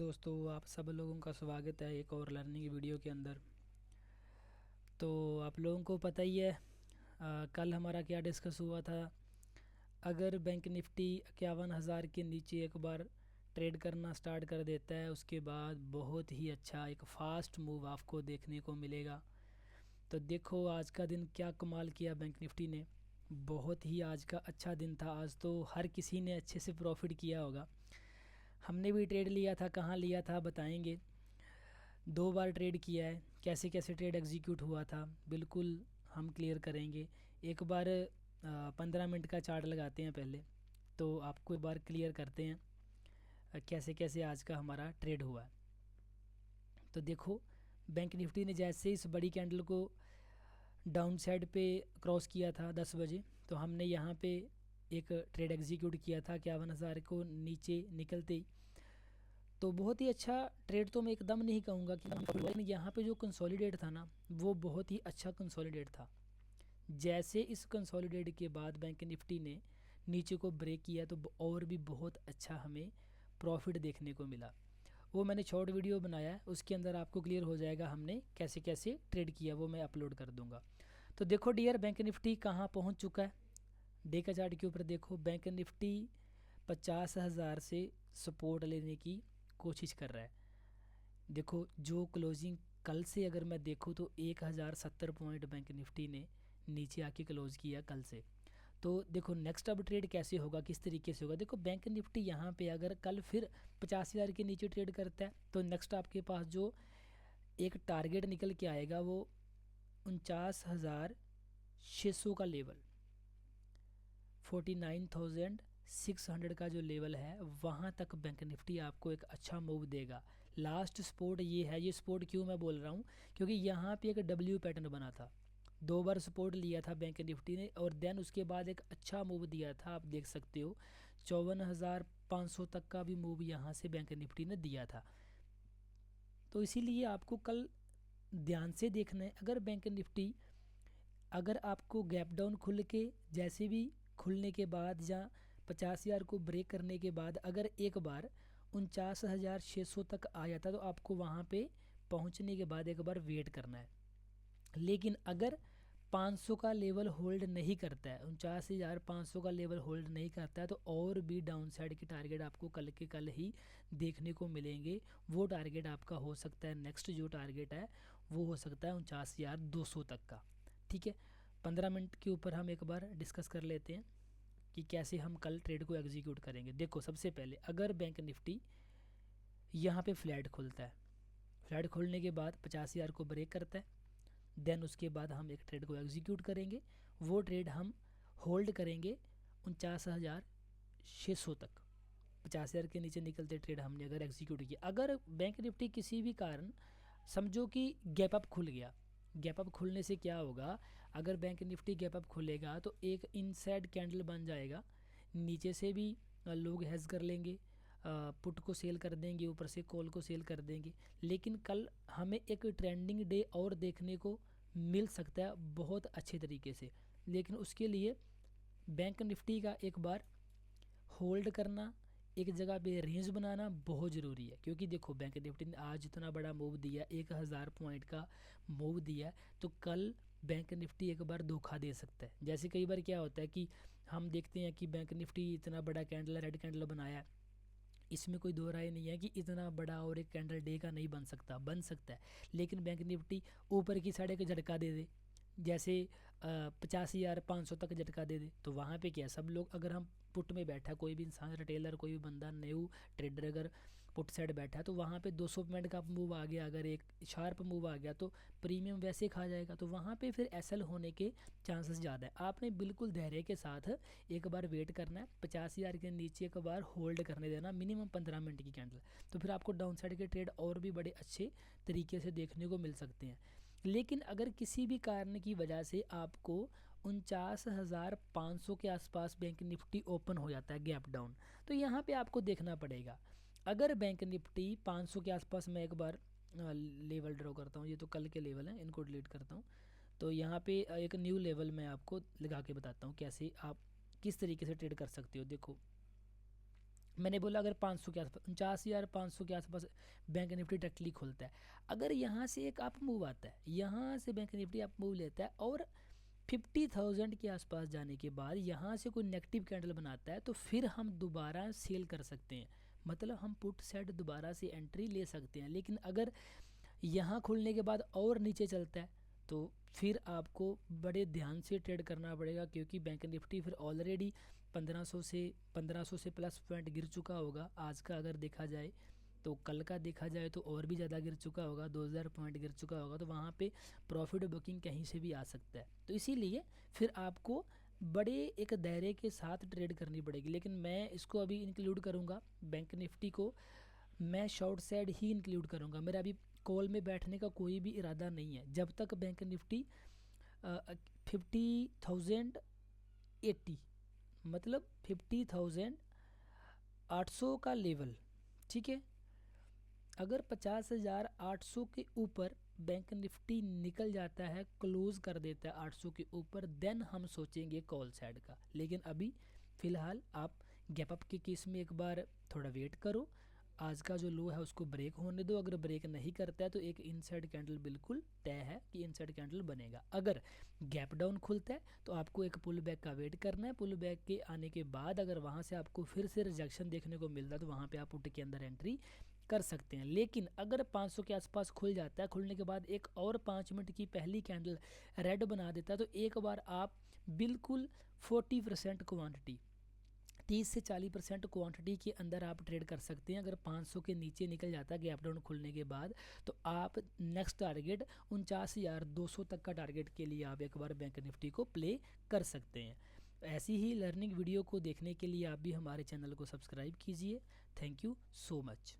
दोस्तों, आप सब लोगों का स्वागत है एक और लर्निंग वीडियो के अंदर। तो आप लोगों को पता ही है कल हमारा क्या डिस्कस हुआ था। अगर बैंक निफ्टी 51,000 के नीचे एक बार ट्रेड करना स्टार्ट कर देता है, उसके बाद बहुत ही अच्छा एक फ़ास्ट मूव आपको देखने को मिलेगा। तो देखो आज का दिन क्या कमाल किया बैंक निफ्टी ने। बहुत ही आज का अच्छा दिन था। आज तो हर किसी ने अच्छे से प्रॉफिट किया होगा। हमने भी ट्रेड लिया था, कहाँ लिया था बताएंगे। 2 बार ट्रेड किया है, कैसे कैसे ट्रेड एग्जीक्यूट हुआ था बिल्कुल हम क्लियर करेंगे। एक बार 15 मिनट का चार्ट लगाते हैं पहले, तो आपको एक बार क्लियर करते हैं कैसे कैसे आज का हमारा ट्रेड हुआ है। तो देखो, बैंक निफ्टी ने जैसे इस बड़ी कैंडल को डाउन साइड पे क्रॉस किया था 10 बजे, तो हमने यहाँ पे एक ट्रेड एग्जीक्यूट किया था 51,000 को नीचे निकलते ही। तो बहुत ही अच्छा ट्रेड तो मैं एकदम नहीं कहूँगा कि, लेकिन यहाँ पे जो कंसोलिडेट था ना, वो बहुत ही अच्छा कंसोलिडेट था। जैसे इस कंसोलिडेट के बाद बैंक निफ्टी ने नीचे को ब्रेक किया, तो और भी बहुत अच्छा हमें प्रॉफिट देखने को मिला। वो मैंने शॉर्ट वीडियो बनाया है, उसके अंदर आपको क्लियर हो जाएगा हमने कैसे कैसे ट्रेड किया, वो मैं अपलोड कर दूंगा। तो देखो डियर, बैंक निफ्टी कहाँ पहुँच चुका है। डे का चार्ट के ऊपर देखो, बैंक निफ्टी 50,000 से सपोर्ट लेने की कोशिश कर रहा है। देखो जो क्लोजिंग कल से अगर मैं देखूँ तो 1070 पॉइंट बैंक निफ्टी ने नीचे आके क्लोज किया कल से। तो देखो नेक्स्ट अब ट्रेड कैसे होगा, किस तरीके से होगा। देखो बैंक निफ्टी यहाँ पे अगर कल फिर 50,000 के नीचे ट्रेड करता है, तो नेक्स्ट आपके पास जो एक टारगेट निकल के आएगा वो 49,600 का लेवल, 49,600 का जो लेवल है, वहाँ तक बैंक निफ्टी आपको एक अच्छा मूव देगा। लास्ट सपोर्ट ये है। ये सपोर्ट क्यों मैं बोल रहा हूँ, क्योंकि यहाँ पे एक डब्ल्यू पैटर्न बना था। 2 बार सपोर्ट लिया था बैंक निफ्टी ने, और देन उसके बाद एक अच्छा मूव दिया था। आप देख सकते हो 54,500 तक का भी मूव यहाँ से बैंक निफ्टी ने दिया था। तो इसीलिए आपको कल ध्यान से देखना है। अगर बैंक निफ्टी, अगर आपको गैप डाउन खुल के जैसे भी खुलने के बाद या 50,000 को ब्रेक करने के बाद अगर एक बार 49,600 तक आ जाता, तो आपको वहाँ पे पहुँचने के बाद एक बार वेट करना है। लेकिन अगर 500 का लेवल होल्ड नहीं करता है, 49,500 का लेवल होल्ड नहीं करता है, तो और भी डाउन साइड के टारगेट आपको कल के कल ही देखने को मिलेंगे। वो टारगेट आपका हो सकता है, नेक्स्ट जो टारगेट है वो हो सकता है 49,200 तक का। ठीक है, 15 मिनट के ऊपर हम एक बार डिस्कस कर लेते हैं कि कैसे हम कल ट्रेड को एग्जीक्यूट करेंगे। देखो सबसे पहले अगर बैंक निफ्टी यहाँ पे फ्लैट खुलता है, फ्लैट खोलने के बाद 50,000 को ब्रेक करता है, देन उसके बाद हम एक ट्रेड को एग्जीक्यूट करेंगे। वो ट्रेड हम होल्ड करेंगे 49,600 तक। 50,000 के नीचे निकलते ट्रेड हमने अगर एग्जीक्यूट किया, अगर बैंक निफ्टी किसी भी कारण समझो कि गैप अप खुल गया, गैप अप खुलने से क्या होगा, अगर बैंक निफ्टी गैप अप खुलेगा तो एक इनसाइड कैंडल बन जाएगा। नीचे से भी लोग हेज कर लेंगे, पुट को सेल कर देंगे, ऊपर से कॉल को सेल कर देंगे। लेकिन कल हमें एक ट्रेंडिंग डे और देखने को मिल सकता है बहुत अच्छे तरीके से। लेकिन उसके लिए बैंक निफ्टी का एक बार होल्ड करना, एक जगह पे रेंज बनाना बहुत ज़रूरी है। क्योंकि देखो बैंक निफ्टी ने आज इतना बड़ा मूव दिया, 1,000 पॉइंट का मूव दिया, तो कल बैंक निफ्टी एक बार धोखा दे सकता है। जैसे कई बार क्या होता है कि हम देखते हैं कि बैंक निफ्टी इतना बड़ा कैंडल, रेड कैंडल बनाया है, इसमें कोई दो राय नहीं है कि इतना बड़ा और एक कैंडल डे का नहीं बन सकता, बन सकता है। लेकिन बैंक निफ्टी ऊपर की साइड एक झटका दे दे, जैसे 50,500 तक झटका दे दे, तो वहाँ पे क्या है, सब लोग, अगर हम पुट में बैठा कोई भी इंसान, रिटेलर कोई भी बंदा, न्यू ट्रेडर अगर पुट साइड बैठा है, तो वहाँ पे 200 पॉइंट का मूव आ गया, अगर एक शार्प मूव आ गया, तो प्रीमियम वैसे खा जाएगा। तो वहाँ पे फिर एसएल होने के चांसेस ज़्यादा है। आपने बिल्कुल धैर्य के साथ एक बार वेट करना है, 50,000 के नीचे एक बार होल्ड करने देना, मिनिमम 15 मिनट की कैंडल, तो फिर आपको डाउन साइड के ट्रेड और भी बड़े अच्छे तरीके से देखने को मिल सकते हैं। लेकिन अगर किसी भी कारण की वजह से आपको 49,500 के आसपास बैंक निफ्टी ओपन हो जाता है गैप डाउन, तो यहाँ पे आपको देखना पड़ेगा। अगर बैंक निफ्टी 500 के आसपास, मैं एक बार लेवल ड्रॉ करता हूँ, ये तो कल के लेवल हैं, इनको डिलीट करता हूँ। तो यहाँ पे एक न्यू लेवल मैं आपको लगा के बताता हूँ कैसे आप किस तरीके से ट्रेड कर सकते हो। देखो मैंने बोला अगर 500 के आसपास 49,500 के आसपास बैंक निफ्टी डायरेक्टली खुलता है, अगर यहाँ से एक अप मूव आता है, यहाँ से बैंक निफ्टी अप मूव लेता है और 50,000 के आसपास जाने के बाद यहाँ से कोई नेगेटिव कैंडल बनाता है, तो फिर हम दोबारा सेल कर सकते हैं, मतलब हम पुट साइड दोबारा से एंट्री ले सकते हैं। लेकिन अगर यहाँ खुलने के बाद और नीचे चलता है तो फिर आपको बड़े ध्यान से ट्रेड करना पड़ेगा, क्योंकि बैंक निफ्टी फिर ऑलरेडी 1500 से प्लस पॉइंट गिर चुका होगा। आज का अगर देखा जाए तो कल का देखा जाए तो और भी ज़्यादा गिर चुका होगा, 2000 पॉइंट गिर चुका होगा, तो वहाँ पे प्रॉफिट बुकिंग कहीं से भी आ सकता है। तो इसीलिए फिर आपको बड़े एक दायरे के साथ ट्रेड करनी पड़ेगी। लेकिन मैं इसको अभी इंक्लूड करूँगा, बैंक निफ्टी को मैं शॉर्ट साइड ही इंक्लूड करूँगा। मेरा अभी कॉल में बैठने का कोई भी इरादा नहीं है जब तक बैंक निफ्टी 50,080 मतलब 50,800 का लेवल, ठीक है। अगर 50,800 के ऊपर बैंक निफ्टी निकल जाता है, क्लोज कर देता है 800 के ऊपर, देन हम सोचेंगे कॉल साइड का। लेकिन अभी फ़िलहाल आप गैप अप के केस में एक बार थोड़ा वेट करो, आज का जो लो है उसको ब्रेक होने दो। अगर ब्रेक नहीं करता है तो एक इनसाइड कैंडल बिल्कुल तय है कि इनसाइड कैंडल बनेगा। अगर गैप डाउन खुलता है तो आपको एक पुल बैक का वेट करना है। पुल बैक के आने के बाद अगर वहाँ से आपको फिर से रिजेक्शन देखने को मिलता है तो वहाँ पे आप पुट के अंदर एंट्री कर सकते हैं। लेकिन अगर 500 के आसपास खुल जाता है, खुलने के बाद एक और 5 मिनट की पहली कैंडल रेड बना देता है, तो एक बार आप बिल्कुल 40% क्वांटिटी, 30 से 40% क्वांटिटी के अंदर आप ट्रेड कर सकते हैं। अगर 500 के नीचे निकल जाता है गैप डाउन खुलने के बाद, तो आप नेक्स्ट टारगेट 49,200 तक का टारगेट के लिए आप एक बार बैंक निफ्टी को प्ले कर सकते हैं। ऐसी ही लर्निंग वीडियो को देखने के लिए आप भी हमारे चैनल को सब्सक्राइब कीजिए। Thank you so much.